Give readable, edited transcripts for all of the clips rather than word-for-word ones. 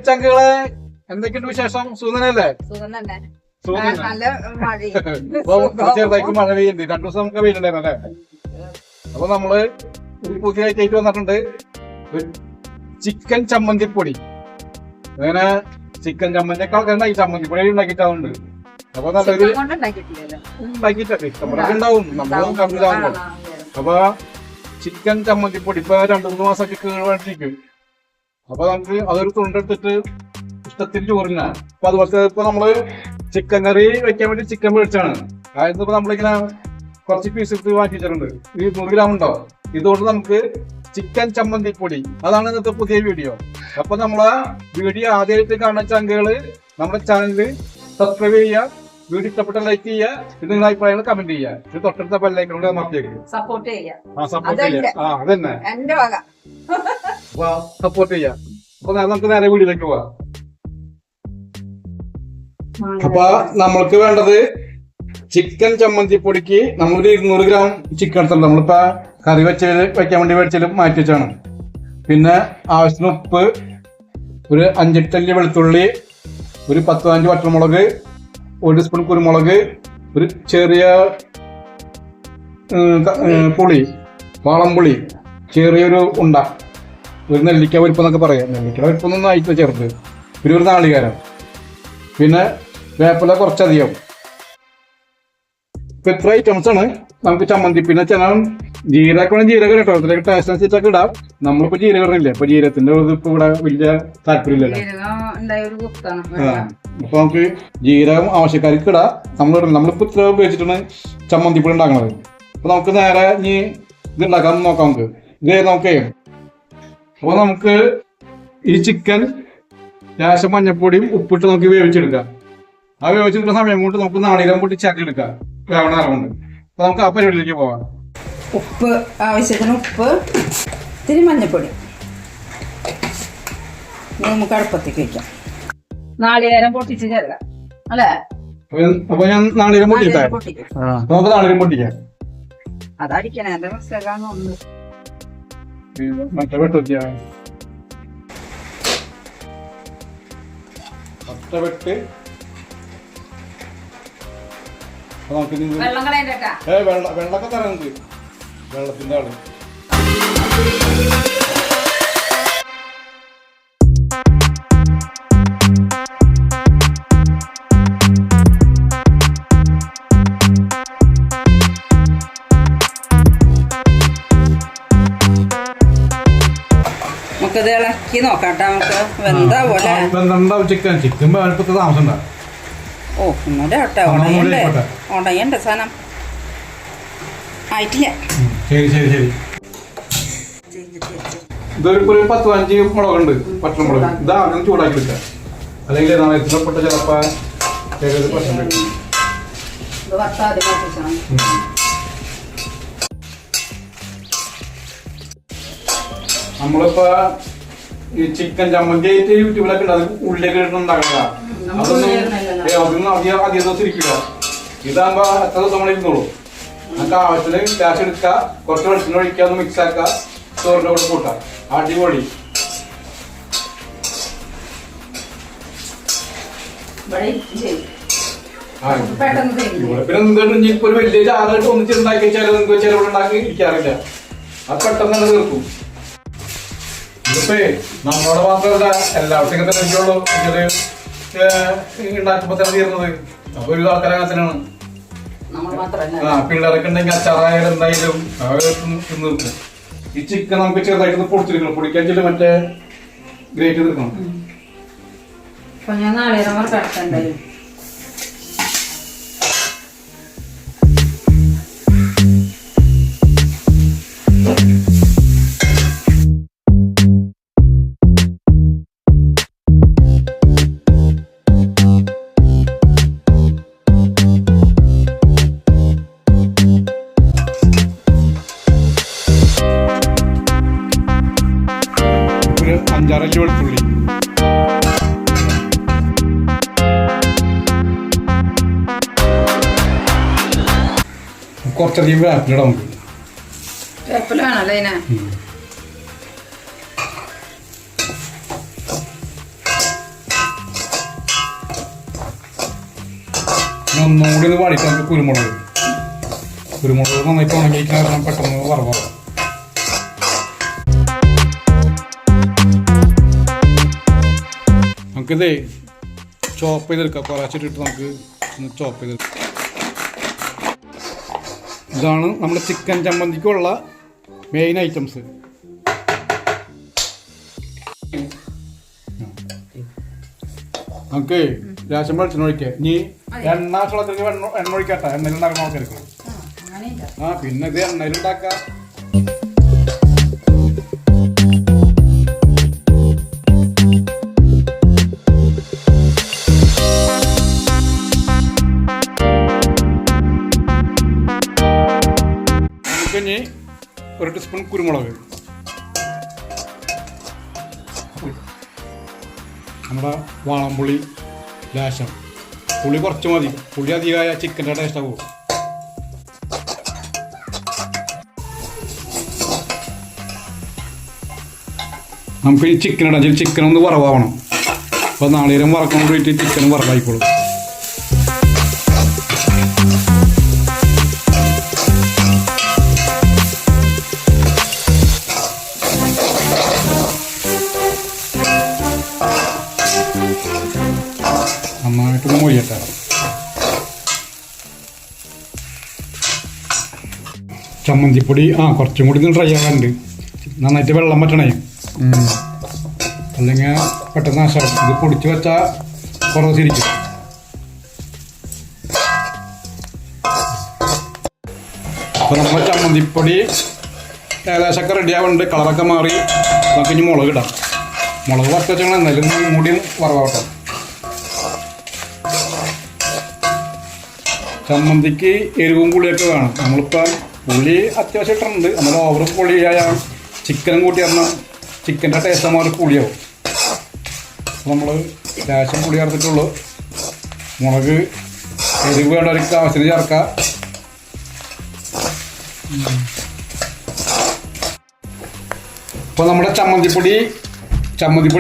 ചങ്കുകളെ എന്തൊക്കെയുണ്ട് വിശേഷം? സുഖനല്ലേ? ചെറുതായിട്ട് മഴ പെയ്യുന്നുണ്ട്. 2 ദിവസം നമുക്ക് വെയിലുണ്ടായിരുന്നു അല്ലേ? അപ്പൊ നമ്മള് പുതിയ ഐറ്റം വന്നിട്ടുണ്ട്. ചിക്കൻ ചമ്മന്തിപ്പൊടി. അങ്ങനെ ചിക്കൻ ചമ്മന്തിയൊക്കെ ഈ ചമ്മന്തിപ്പൊടി ഉണ്ടാക്കിയിട്ടുണ്ട്. അപ്പൊ നല്ലൊരു ഉണ്ടാക്കിയിട്ടൊക്കെ ഇഷ്ടംപോലെ ഉണ്ടാവും. നമ്മളും കമ്മിലാവുമ്പോൾ അപ്പൊ ചിക്കൻ ചമ്മന്തിപ്പൊടി ഇപ്പൊ 2-3 മാസമൊക്കെ കേടുപാടിരിക്കും. അപ്പൊ നമുക്ക് അതൊരു തുണ്ടെടുത്തിട്ട് ഇഷ്ടത്തിന് ചോറിനാ. അപ്പൊ അതുപോലെ ഇപ്പൊ നമ്മള് ചിക്കൻ കറി വെക്കാൻ വേണ്ടി ചിക്കൻ മേടിച്ചാണ്. അതായത് ഇപ്പൊ നമ്മളിങ്ങനെ കുറച്ച് പീസ് എടുത്ത് മാറ്റി വെച്ചിട്ടുണ്ട്. 100 ഗ്രാം ഉണ്ടോ. ഇതുകൊണ്ട് നമുക്ക് ചിക്കൻ ചമ്മന്തിപ്പൊടി, അതാണ് ഇന്നത്തെ പുതിയ വീഡിയോ. അപ്പൊ നമ്മളെ വീഡിയോ ആദ്യമായിട്ട് കാണുന്ന ചങ്കുകള് നമ്മുടെ ചാനലിൽ സബ്സ്ക്രൈബ് ചെയ്യുക, വീഡിയോ ഇഷ്ടപ്പെട്ട ലൈക്ക് ചെയ്യുക, പിന്നെ നിങ്ങളുടെ അഭിപ്രായങ്ങൾ കമന്റ് ചെയ്യുക. ഇത് തൊട്ടടുത്ത ബെല്ലൈക്കൺ അമർത്തിയേക്ക് സപ്പോർട്ട് ചെയ്യുക. അതന്നെ സപ്പോർട്ട് ചെയ്യുക. അപ്പൊ നമുക്ക് നേരെ വീഡിയോയിലേക്ക് പോവാം. അപ്പൊ നമ്മൾക്ക് വേണ്ടത് ചിക്കൻ ചമ്മന്തിപ്പൊടിക്ക് നമ്മളൊരു 200 ഗ്രാം ചിക്കൻ എടുത്തിട്ടുണ്ട്. നമ്മളിപ്പോ കറി വെക്കാൻ വേണ്ടി മേടിച്ചാലും മാറ്റി വെച്ചാണ്. പിന്നെ ആവശ്യത്തിന് ഉപ്പ്, ഒരു 5-8 അല്ലി വെളുത്തുള്ളി, ഒരു 10-15 വറ്റൽമുളക്, 1 സ്പൂൺ കുരുമുളക്, ഒരു ചെറിയ പുളി, വാളംപുളി, ചെറിയൊരു ഉണ്ട, ഒരു നെല്ലിക്ക വലിപ്പം എന്നൊക്കെ പറയാം. നെല്ലിക്ക വലിപ്പൊന്നും ആയിട്ട് ചേർത്ത്, പിന്നെ ഒരു നാളികേരം, പിന്നെ വേപ്പില കുറച്ചധികം. ഇപ്പൊ ഇത്ര ഐറ്റംസ് ആണ് നമുക്ക് ചമ്മന്തി. പിന്നെ ചില ജീരകം കേട്ടോ, അതിലേക്ക് ടേസ്റ്റ് അനുസരിച്ചൊക്കെ ഇടാം. നമ്മളിപ്പോ ജീരകം ഇടണില്ല. ഇപ്പൊ ജീരകത്തിന്റെ ഇപ്പൊ ഇവിടെ വലിയ താല്പര്യമില്ലല്ലോ. അപ്പൊ നമുക്ക് ജീരകം ആവശ്യക്കാർക്ക് ഇടാം. നമ്മളിപ്പോ ഇത്ര ഉപയോഗിച്ചിട്ടാണ് ചമ്മന്തിപ്പൊടി ഉണ്ടാക്കുന്നത്. അപ്പൊ നമുക്ക് നേരെ ഇനി ഇത് ഉണ്ടാക്കാൻ നോക്കാം. നമുക്ക് അപ്പൊ നമുക്ക് ഈ ചിക്കൻ ലേശം മഞ്ഞപ്പൊടിയും ഉപ്പിട്ട് നമുക്ക് വേവിച്ചെടുക്കാം. ആ വേവിച്ചെടുക്കുന്ന സമയം കൊണ്ട് നമുക്ക് നാളികേരം പൊട്ടിച്ചാക്കി എടുക്കാം. വേവണ കൊണ്ട് അപ്പൊ നമുക്ക് ആ പരിപാടിയിലേക്ക് പോവാം. ഉപ്പ് ആവശ്യത്തിന് ഉപ്പ്, ഇത്തിരി മഞ്ഞപ്പൊടി നമുക്ക് അടുപ്പത്തേക്ക് വെക്കാം. നാളികേരം പൊട്ടിച്ച് ചേർക്കാം അല്ലേ? അപ്പൊ ഞാൻ നാളികേരം പൊട്ടിക്കാം. നമുക്ക് നാളികേരം പൊട്ടിക്കാം. അതടിക്കണേ, എന്റെ മിസ്റ്റേക്കാണ് ഒന്ന് മറ്റേ വെട്ട് വെള്ളമൊക്കെ തരാൻ വെള്ളത്തിന്റെ ആള്. നമുക്കിത് ഇളക്കി നോക്കാട്ടെ. നമുക്ക് വെന്താ പോലെ ചിക്കൻ ഇപ്പത്തെ താമസം ഉണ്ടാവും. ഓ ഒന്നുകൂടെ ആട്ടെ, ഉടയണ്ടേ സാധനം ആയിട്ടില്ല. ശരി ശരി ശരി. ഇതൊരു 10-15 മുളകുണ്ട്, പച്ചമുളക്. ഇതാദ്യം ചൂടാക്കി എടുക്കുക, അല്ലെങ്കിൽ ഇഷ്ടപ്പെട്ട ചിലപ്പോ പ്രശ്നം വരും. നമ്മളിപ്പോ ഈ ചിക്കൻ ചമ്മന്തി ആയിട്ട് യൂട്യൂബിലൊക്കെ ഉണ്ട്. അത് ഉള്ളിലേക്ക് ഇട്ടുണ്ടാക്കണ്ട. അതൊന്നും അധികം ദിവസം ഇരിക്കില്ല. ഇതാകുമ്പോ എത്ര ദിവസം നമ്മൾ ഇരുന്നോളൂ. നമുക്ക് ആവശ്യത്തിന് ക്യാഷ് എടുക്കുക, കുറച്ച് വെളിച്ചെണ്ണ ഒഴിക്കുക, ഒന്ന് മിക്സ് ആക്കുക, ചോറിന്റെ കൂടെ കൂട്ടാം. അടിപൊളി. പിന്നെ എന്തുകൊണ്ട് ഇപ്പൊ ഒരു വലിയ ചാറായിട്ട് ഒന്നിച്ചുണ്ടാക്കി ചിലവിടെ ഉണ്ടാക്കി ഇരിക്കാറില്ല. അത് പെട്ടെന്ന് തന്നെ തീർക്കും. ഇതിപ്പോ നമ്മളോട് മാത്രമല്ല, എല്ലാവർക്കും തന്നെ ഉള്ളൂ ഉണ്ടാക്കുമ്പോ തന്നെ തീർന്നത്. അപ്പൊ ഒരു ആൾക്കാരെ അങ്ങനെയാണ്. പിള്ളേരൊക്കെ ഉണ്ടെങ്കിൽ അച്ചാറായാലും എന്തായാലും നിർത്തും. ഈ ചിക്കൻ നമുക്ക് ചെറുതായിട്ട് പൊടിച്ചെടുക്കണം. പൊടിക്കാൻ ചെല്ലും മറ്റേ ഗ്രേറ്റ് തീർക്കണം. ഒരു 5-6 അല്ലി വെളുത്തുള്ളി, കുറച്ചധികം വേപ്പിലിടാം. നമുക്ക് വേപ്പിലാണല്ലേ ഒന്നുകൂടി ഒന്ന് വാടിയിട്ട് നമുക്ക് കുരുമുളക് നന്നായിട്ട് ഉണങ്ങിയിരിക്കുന്ന കാരണം പെട്ടെന്ന് വറവാകും. നമുക്കിത് ചോപ്പ് ചെയ്തെടുക്കാം. കുറച്ചിട്ടിട്ട് നമുക്ക് ഒന്ന് ചോപ്പ് ചെയ്തെടുക്കാം. ഇതാണ് നമ്മുടെ ചിക്കൻ ചമ്മന്തിക്കുള്ള മെയിൻ ഐറ്റംസ്. നമുക്ക് ലേശം വെളിച്ചെണ്ണ ഒഴിക്കാം. ഇനി എണ്ണ ആവശ്യമുള്ളതിന് എണ്ണ ഒഴിക്കാട്ടെ. എണ്ണയിൽ ഉണ്ടാക്കുന്ന ആൾക്കാർക്ക് പിന്നെ ഇത് എണ്ണയിൽ ഉണ്ടാക്കാം. നമുക്കിനി 1 ടീസ്പൂൺ കുരുമുളക്, നമ്മുടെ വാളംപുളി ലേശം, പുളി കുറച്ച് മതി. പുളി അധികമായ ചിക്കൻ്റെ ടേസ്റ്റ് ആവും. നമുക്ക് ഈ ചിക്കൻ ഇടാം. ചിക്കൻ ഒന്ന് വറവാവണം. അപ്പോൾ നാളികേരം വറക്കാൻ വേണ്ടിയിട്ട് ചിക്കൻ വറവായിക്കോളും. നന്നായിട്ടൊന്ന് മൊഴിയട്ടെ. ചമ്മന്തിപ്പൊടി കുറച്ചും കൂടി ഒന്ന് ഡ്രൈ ആകാനുണ്ട്. നന്നായിട്ട് വെള്ളം പറ്റണേ, അല്ലെങ്കിൽ പെട്ടെന്ന് നാശമാകും. ഇത് പൊടിച്ച് വെച്ചാൽ കുറവ് ശരിക്കും. അപ്പോൾ നമ്മുടെ ചമ്മന്തിപ്പൊടി ഏകദേശമൊക്കെ റെഡി ആവുന്നുണ്ട്. കളറൊക്കെ മാറി. നമുക്ക് ഇനി മുളക് ഇടാം. മുളക് വറുത്ത് വെച്ചാൽ എന്നാലും മൂടി വറവാവട്ടെ. ചമ്മന്തിക്ക് എരിവും പുളിയൊക്കെ വേണം. നമ്മളിപ്പം പുളി അത്യാവശ്യം ഇട്ടിട്ടുണ്ട്. നമ്മൾ ഓവർ പുളിയായ ചിക്കനും കൂട്ടി പറഞ്ഞാൽ ചിക്കൻ്റെ ടേസ്റ്റ് മാറി പുളിയാവും. അപ്പോൾ നമ്മൾ ലേശം പുളി ചേർത്തിട്ടുള്ളൂ. മുളക് എരിവ് വേണ്ടവർക്ക് ആവശ്യത്തിന് ചേർക്കാം. അപ്പോൾ നമ്മുടെ ചമ്മന്തിപ്പൊടി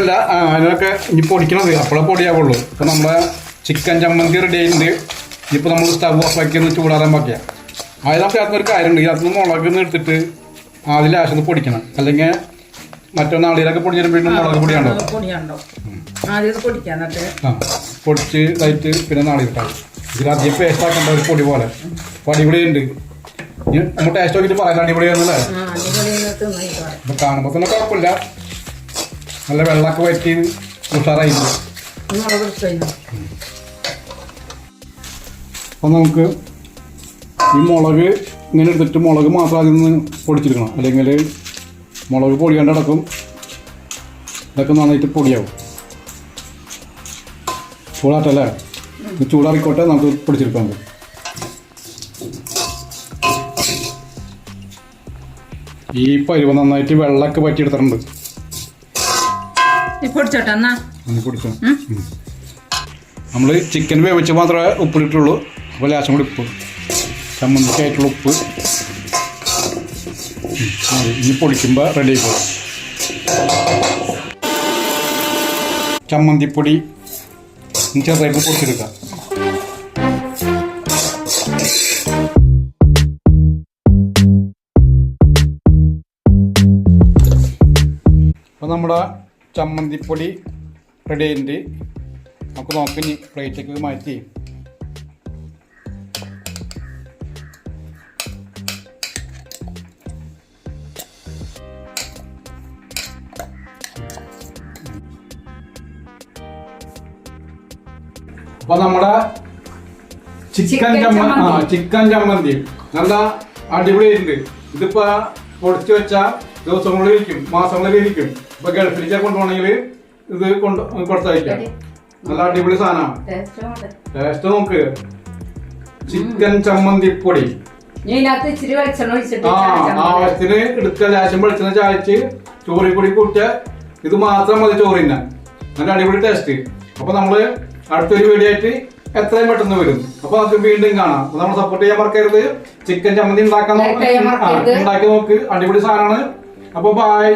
അല്ല അതിനൊക്കെ ഇനി പൊടിക്കണത് അപ്പോഴേ പൊടിയാവുള്ളൂ. ഇപ്പോൾ നമ്മുടെ ചിക്കൻ ചമ്മന്തി റെഡി ആയിട്ടുണ്ട്. ഇപ്പോൾ നമ്മൾ സ്റ്റവ് ഓഫാക്കി ഒന്ന് ചൂടാറാൻ വയ്ക്കുക. ആദ്യം ചേർന്നൊരു കാര്യമുണ്ട്. ഇതിനകത്ത് മുളക് എടുത്തിട്ട് ആദ്യം ലാശം പൊടിക്കണം. അല്ലെങ്കിൽ മറ്റോ നാളികേരൊക്കെ പൊടിഞ്ഞിരുമ്പോഴും മുളക് പൊടിയാണോ പൊടിച്ച് ഇതായിട്ട് പിന്നെ നാളികേരം ഇതിലധികം പേസ്റ്റ് ആക്കേണ്ട ഒരു പൊടി പോലെ. അപ്പോൾ അടിപൊളിയുണ്ട്. ഇനി നമ്മൾ ടേസ്റ്റ് നോക്കിയിട്ട് പറയാൻ അടിപൊളിയായിരുന്നല്ലേ. അപ്പോൾ കാണുമ്പോൾ തന്നെ കുഴപ്പമില്ല. നല്ല വെള്ളമൊക്കെ വറ്റി ഉഷാറായിരുന്നു. അപ്പോൾ നമുക്ക് ഈ മുളക് ഇങ്ങനെ എടുത്തിട്ട് മുളക് മാത്രം അതിൽ നിന്ന് പൊടിച്ചെടുക്കണം. അല്ലെങ്കിൽ മുളക് പൊടിയാണ്ട് അടക്കും. ഇതൊക്കെ നന്നായിട്ട് പൊടിയാവും. ചൂടാട്ടല്ലേ, ചൂടാറിക്കോട്ടെ. നമുക്ക് പൊടിച്ചെടുക്കാൻ പറ്റും. ഈ പരുവ നന്നായിട്ട് വെള്ളമൊക്കെ വറ്റിയെടുത്തിട്ടുണ്ട്. പൊടിച്ചോ. നമ്മൾ ചിക്കൻ വേവിച്ച് മാത്രമേ ഉപ്പിട്ടുള്ളൂ. അപ്പോൾ ലേശം കൂടി ഉപ്പ്, ചമ്മന്തിക്കായിട്ടുള്ള ഉപ്പ് ഇനി പൊടിക്കുമ്പോൾ റെഡി ആയിക്കോളും. ചമ്മന്തിപ്പൊടി ചെറുതായിട്ട് പൊടിച്ചെടുക്കാം. അപ്പോൾ നമ്മുടെ ചമ്മന്തിപ്പൊടി റെഡി ആയിട്ടുണ്ട്. നമുക്ക് നോക്കി ഇനി പ്ലേറ്റൊക്കെ മാറ്റി അപ്പോൾ നമ്മുടെ ചിക്കൻ ചമ്മന്തി നല്ല അടിപൊളിയായിട്ടുണ്ട്. ഇതിപ്പോൾ പൊടിച്ചു വെച്ചാൽ ദിവസങ്ങളിലിരിക്കും, മാസങ്ങളിലിരിക്കും. ഇപ്പോൾ ഗൾഫിലേക്ക് കൊണ്ടുപോകണമെങ്കിൽ ഇത് കൊടുത്തയക്കാം. നല്ല അടിപൊളി സാധനമാണ്. ടേസ്റ്റ് നോക്ക്. ചിക്കൻ ചമ്മന്തിപ്പൊടി ആവശ്യത്തിന് എടുക്കുക. ലേശം വെളിച്ചെണ്ണ ചായച്ച് ചോറി പൊടി കൂട്ടിയ ഇത് മാത്രം മതി ചോറിന്. നല്ല അടിപൊളി ടേസ്റ്റ്. അപ്പൊ നമ്മള് അടുത്തൊരു വീഡിയോ ആയിട്ട് എത്രയും പെട്ടെന്ന് വരും. അപ്പൊ നമുക്ക് വീണ്ടും കാണാം. നമ്മൾ സപ്പോർട്ട് ചെയ്യാൻ മറക്കരുത്. ചിക്കൻ ചമ്മന്തി ഉണ്ടാക്കി നോക്ക്. അടിപൊളി സാധനമാണ്. അപ്പൊ ബൈ.